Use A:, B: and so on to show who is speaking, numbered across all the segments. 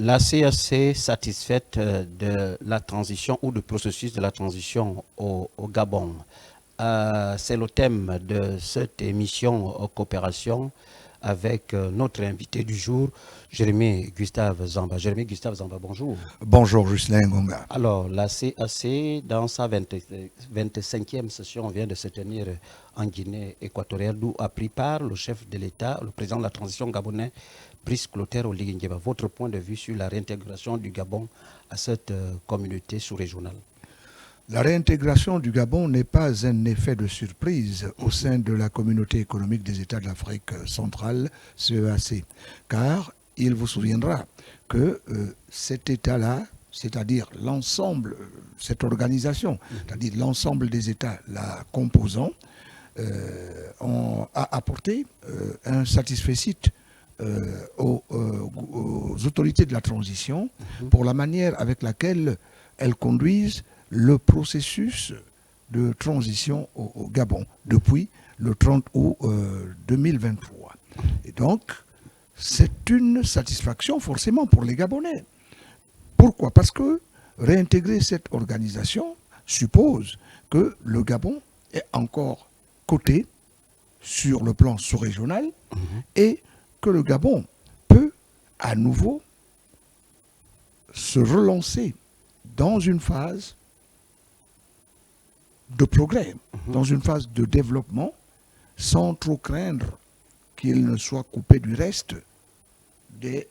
A: La CAC satisfaite de la transition ou du processus de la transition au Gabon. C'est le thème de cette émission coopération avec notre invité du jour, Jérémy Gustave Zamba. Jérémy Gustave Zamba, bonjour.
B: Bonjour, Juscelin Ngonga.
A: Alors, la CAC, dans sa 25e session, vient de se tenir en Guinée équatoriale, d'où a pris part le chef de l'État, le président de la transition gabonais, Brice Clotaire Oligui-Nguema. Votre point de vue sur la réintégration du Gabon à cette communauté sous-régionale?
B: La réintégration du Gabon n'est pas un effet de surprise au sein de la communauté économique des États de l'Afrique centrale, CEAC, car il vous souviendra que cet État-là, c'est-à-dire l'ensemble, cette organisation, c'est-à-dire l'ensemble des États la composant, a apporté un satisfecit aux autorités de la transition pour la manière avec laquelle elles conduisent le processus de transition au Gabon depuis le 30 août 2023. Et donc, c'est une satisfaction forcément pour les Gabonais. Pourquoi? Parce que réintégrer cette organisation suppose que le Gabon est encore coté sur le plan sous-régional et que le Gabon peut à nouveau se relancer dans une phase de progrès, dans une phase de développement, sans trop craindre qu'il ne soit coupé du reste des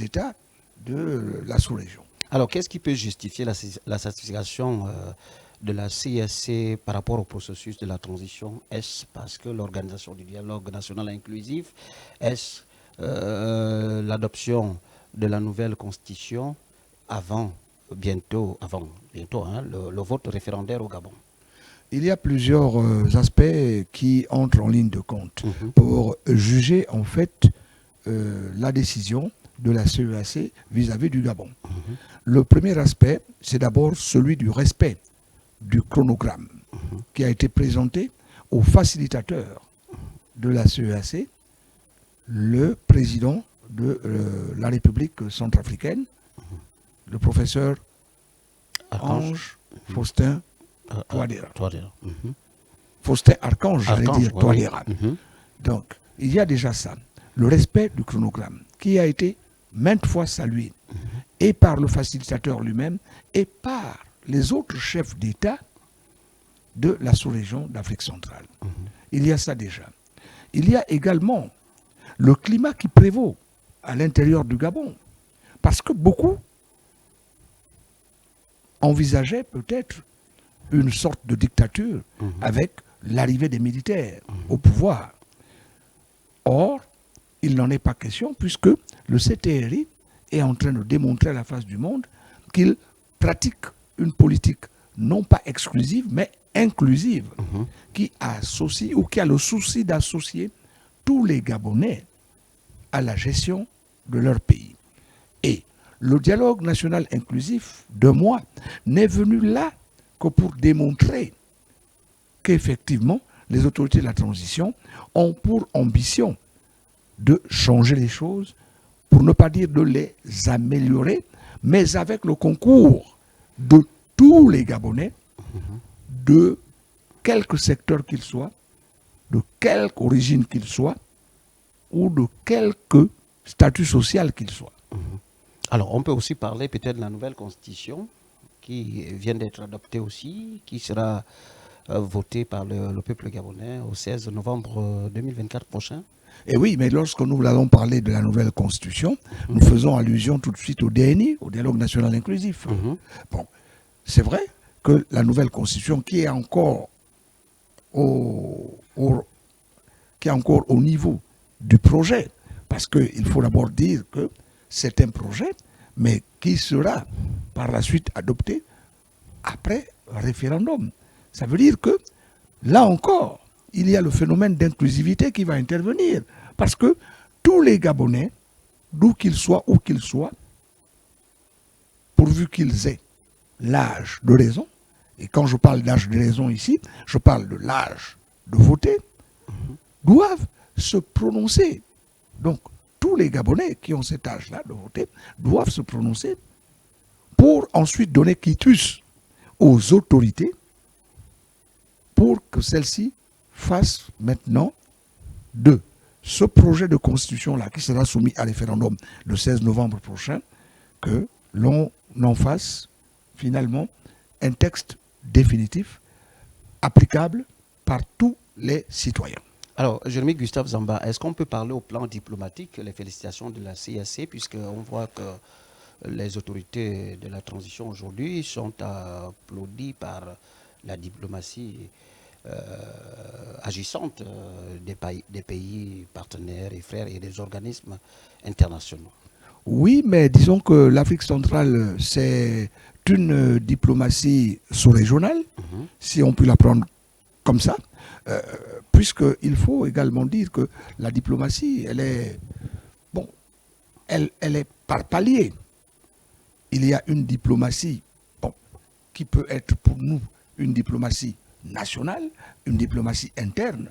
B: États de la sous-région.
A: Alors, qu'est-ce qui peut justifier la satisfaction de la CAC par rapport au processus de la transition? Est-ce parce que l'organisation du dialogue national inclusif? Est-ce l'adoption de la nouvelle constitution avant bientôt le vote référendaire au Gabon?
B: Il y a plusieurs aspects qui entrent en ligne de compte pour juger en fait la décision de la CEAC vis-à-vis du Gabon. Le premier aspect, c'est d'abord celui du respect du chronogramme qui a été présenté au facilitateur de la CEAC, le président de la République centrafricaine, le professeur Ange Faustin Touadéra. Faustin Archange, j'allais dire Touadéra. Donc, il y a déjà ça, le respect du chronogramme, qui a été maintes fois salué, et par le facilitateur lui-même, et par les autres chefs d'État de la sous-région d'Afrique centrale. Il y a ça déjà. Il y a également le climat qui prévaut à l'intérieur du Gabon, parce que beaucoup envisageaient peut-être une sorte de dictature avec l'arrivée des militaires au pouvoir. Or, il n'en est pas question puisque le CTRI est en train de démontrer à la face du monde qu'il pratique une politique non pas exclusive mais inclusive qui associe ou qui a le souci d'associer tous les Gabonais à la gestion de leur pays. Et le dialogue national inclusif de moi n'est venu là que pour démontrer qu'effectivement les autorités de la transition ont pour ambition de changer les choses, pour ne pas dire de les améliorer, mais avec le concours de tous les Gabonais, de quelque secteur qu'ils soient, de quelque origine qu'ils soient, ou de quelque statut social qu'ils soient.
A: Alors, on peut aussi parler peut-être de la nouvelle constitution qui vient d'être adoptée aussi, qui sera votée par le peuple gabonais au 16 novembre 2024 prochain.
B: Et oui, mais lorsque nous allons parler de la nouvelle constitution, nous faisons allusion tout de suite au DNI, au dialogue national inclusif. Bon, c'est vrai que la nouvelle constitution qui est encore au niveau du projet, parce qu'il faut d'abord dire que c'est un projet, mais qui sera par la suite adopté après référendum. Ça veut dire que, là encore, il y a le phénomène d'inclusivité qui va intervenir. Parce que tous les Gabonais, d'où qu'ils soient, où qu'ils soient, pourvu qu'ils aient l'âge de raison, et quand je parle d'âge de raison ici, je parle de l'âge de voter, doivent se prononcer. Donc, tous tous les Gabonais qui ont cet âge-là de voter doivent se prononcer pour ensuite donner quitus aux autorités pour que celles-ci fassent maintenant de ce projet de constitution-là qui sera soumis à référendum le 16 novembre prochain, que l'on en fasse finalement un texte définitif applicable par tous les citoyens.
A: Alors, Jérémy Gustave Zamba, est-ce qu'on peut parler au plan diplomatique, les félicitations de la CAC, puisqu'on voit que les autorités de la transition aujourd'hui sont applaudies par la diplomatie agissante des pays partenaires et frères et des organismes internationaux?
B: Oui, mais disons que l'Afrique centrale, c'est une diplomatie sous-régionale, si on peut la prendre comme ça, puisqu'il faut également dire que la diplomatie, elle est, bon, elle est par palier. Il y a une diplomatie qui peut être pour nous une diplomatie nationale, une diplomatie interne,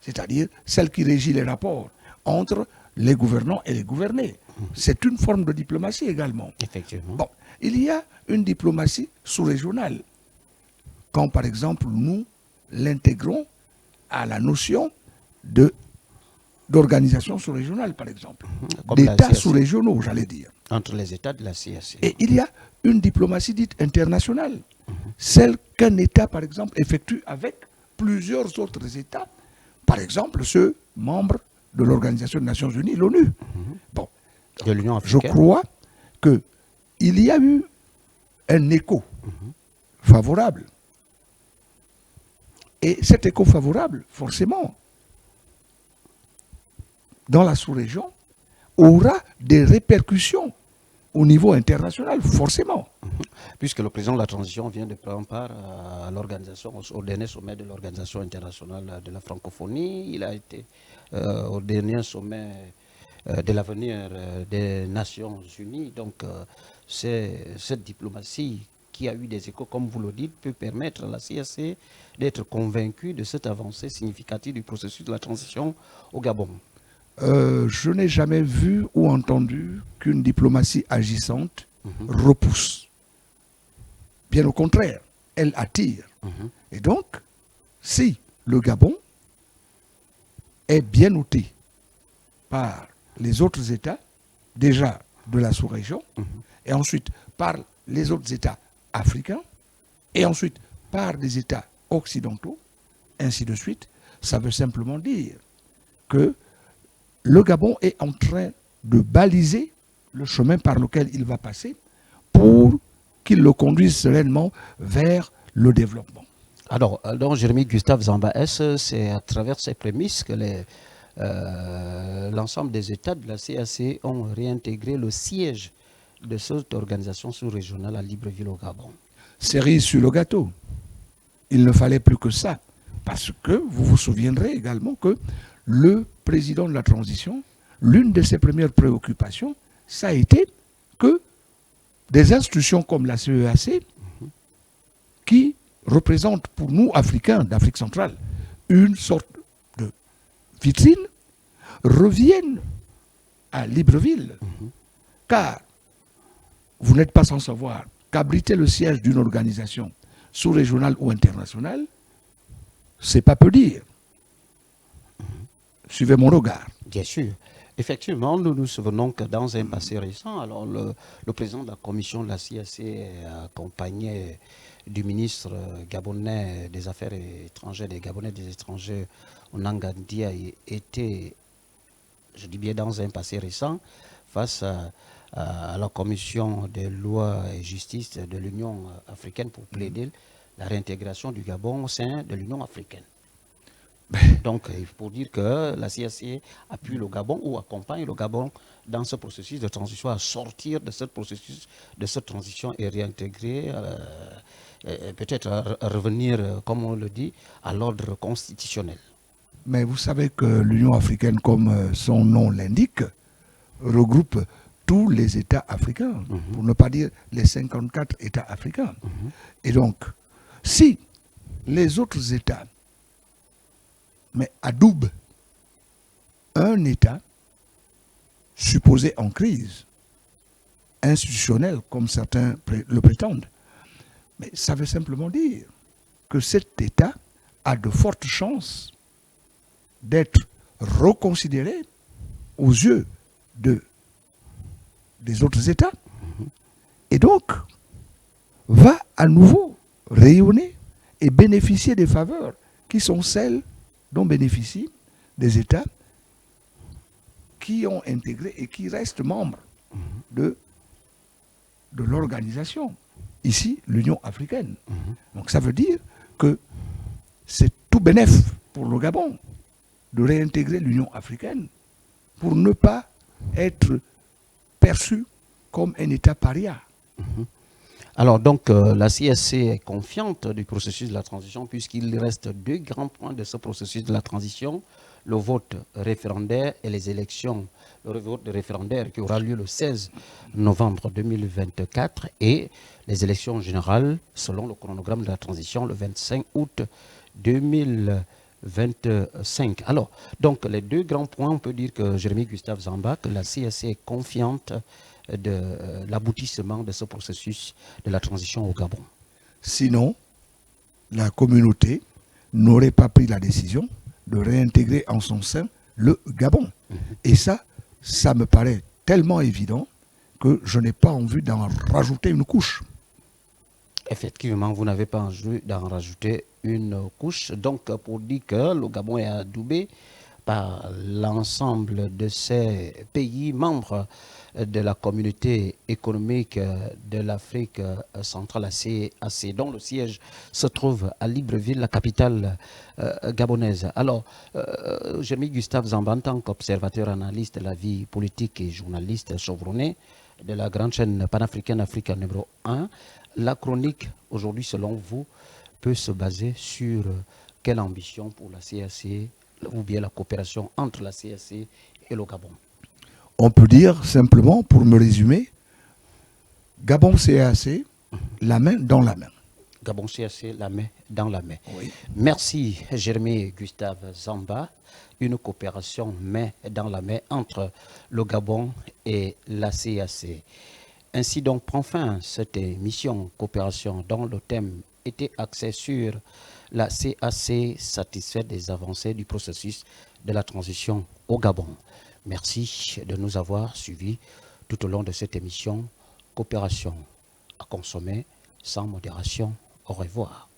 B: c'est-à-dire celle qui régit les rapports entre les gouvernants et les gouvernés. C'est une forme de diplomatie également.
A: Effectivement.
B: Bon, il y a une diplomatie sous-régionale, quand par exemple nous l'intégrons à la notion d'organisation sous-régionale, par exemple, d'États sous-régionaux, j'allais dire.
A: Entre les États de la CAC.
B: Et il y a une diplomatie dite internationale, celle qu'un État, par exemple, effectue avec plusieurs autres États, par exemple ceux membres de l'Organisation des Nations Unies, l'ONU. Bon,
A: de l'Union africaine.
B: Je crois qu'il y a eu un écho favorable. Et cet écho favorable, forcément, dans la sous-région, aura des répercussions au niveau international, forcément.
A: Puisque le président de la transition vient de prendre part à l'organisation, au dernier sommet de l'Organisation internationale de la francophonie. Il a été au dernier sommet de l'avenir des Nations Unies. Donc, c'est cette diplomatie qui a eu des échos, comme vous le dites, peut permettre à la CAC d'être convaincue de cette avancée significative du processus de la transition au Gabon.
B: Je n'ai jamais vu ou entendu qu'une diplomatie agissante repousse. Bien au contraire, elle attire. Et donc, si le Gabon est bien noté par les autres États, déjà de la sous-région, et ensuite par les autres États africains, et ensuite par des États occidentaux, ainsi de suite, ça veut simplement dire que le Gabon est en train de baliser le chemin par lequel il va passer pour qu'il le conduise sereinement vers le développement.
A: Alors Jérémy Gustave Zamba, c'est à travers ces prémices que l'ensemble des États de la CAC ont réintégré le siège de cette organisation sous-régionale à Libreville au Gabon?
B: Cerise sur le gâteau. Il ne fallait plus que ça. Parce que vous vous souviendrez également que le président de la transition, l'une de ses premières préoccupations, ça a été que des institutions comme la CEAC, qui représentent pour nous, Africains d'Afrique centrale, une sorte de vitrine, reviennent à Libreville. Car vous n'êtes pas sans savoir qu'abriter le siège d'une organisation sous-régionale ou internationale, c'est pas peu dire. Suivez mon regard.
A: Bien sûr. Effectivement, nous nous souvenons que dans un passé récent, alors le président de la commission de la CAC, accompagné du ministre gabonais des Affaires étrangères, des Gabonais des étrangers, Onanga Ndiaye, était, je dis bien dans un passé récent, face à la commission des lois et justice de l'Union africaine pour plaider la réintégration du Gabon au sein de l'Union africaine. Donc, il faut dire que la CAC appuie le Gabon ou accompagne le Gabon dans ce processus de transition, à sortir de ce processus, de cette transition et réintégrer, peut-être à revenir, comme on le dit, à l'ordre constitutionnel.
B: Mais vous savez que l'Union africaine, comme son nom l'indique, regroupe tous les États africains, pour ne pas dire les 54 États africains. Et donc, si les autres États adoubent un État supposée en crise institutionnelle, comme certains le prétendent. Mais ça veut simplement dire que cet État a de fortes chances d'être reconsidéré aux yeux des autres États, et donc va à nouveau rayonner et bénéficier des faveurs qui sont celles dont bénéficient des États qui ont intégré et qui restent membres de l'organisation, ici l'Union africaine. Donc ça veut dire que c'est tout bénef pour le Gabon de réintégrer l'Union africaine pour ne pas être perçu comme un État paria.
A: Alors donc la CSC est confiante du processus de la transition puisqu'il reste deux grands points de ce processus de la transition, le vote référendaire et les élections. Le vote référendaire qui aura lieu le 16 novembre 2024 et les élections générales selon le chronogramme de la transition le 25 août 2025. Alors, donc les deux grands points, on peut dire que Jérémy Gustave Zamba, que la CSC est confiante de l'aboutissement de ce processus de la transition au Gabon.
B: Sinon, la communauté n'aurait pas pris la décision de réintégrer en son sein le Gabon. Et ça me paraît tellement évident que je n'ai pas envie d'en rajouter une couche.
A: Effectivement, vous n'avez pas envie d'en rajouter une couche. Donc, pour dire que le Gabon est adoubé par l'ensemble de ces pays membres de la communauté économique de l'Afrique centrale, CEEAC, dont le siège se trouve à Libreville, la capitale gabonaise. Alors, Jérémy Gustave Zamba, en tant qu'observateur, analyste de la vie politique et journaliste chevronné de la grande chaîne panafricaine Africa numéro 1, la chronique, aujourd'hui, selon vous, peut se baser sur quelle ambition pour la CEEAC ou bien la coopération entre la CEEAC et le Gabon?
B: On peut dire simplement, pour me résumer, Gabon CEEAC, la main dans la main.
A: Gabon CEEAC, la main dans la main.
B: Oui.
A: Merci Jérémy Gustave Zamba. Une coopération main dans la main entre le Gabon et la CEEAC. Ainsi donc prend fin cette émission coopération dont le thème était axé sur la CEEAC satisfaite des avancées du processus de la transition au Gabon. Merci de nous avoir suivis tout au long de cette émission coopération à consommer sans modération. Au revoir.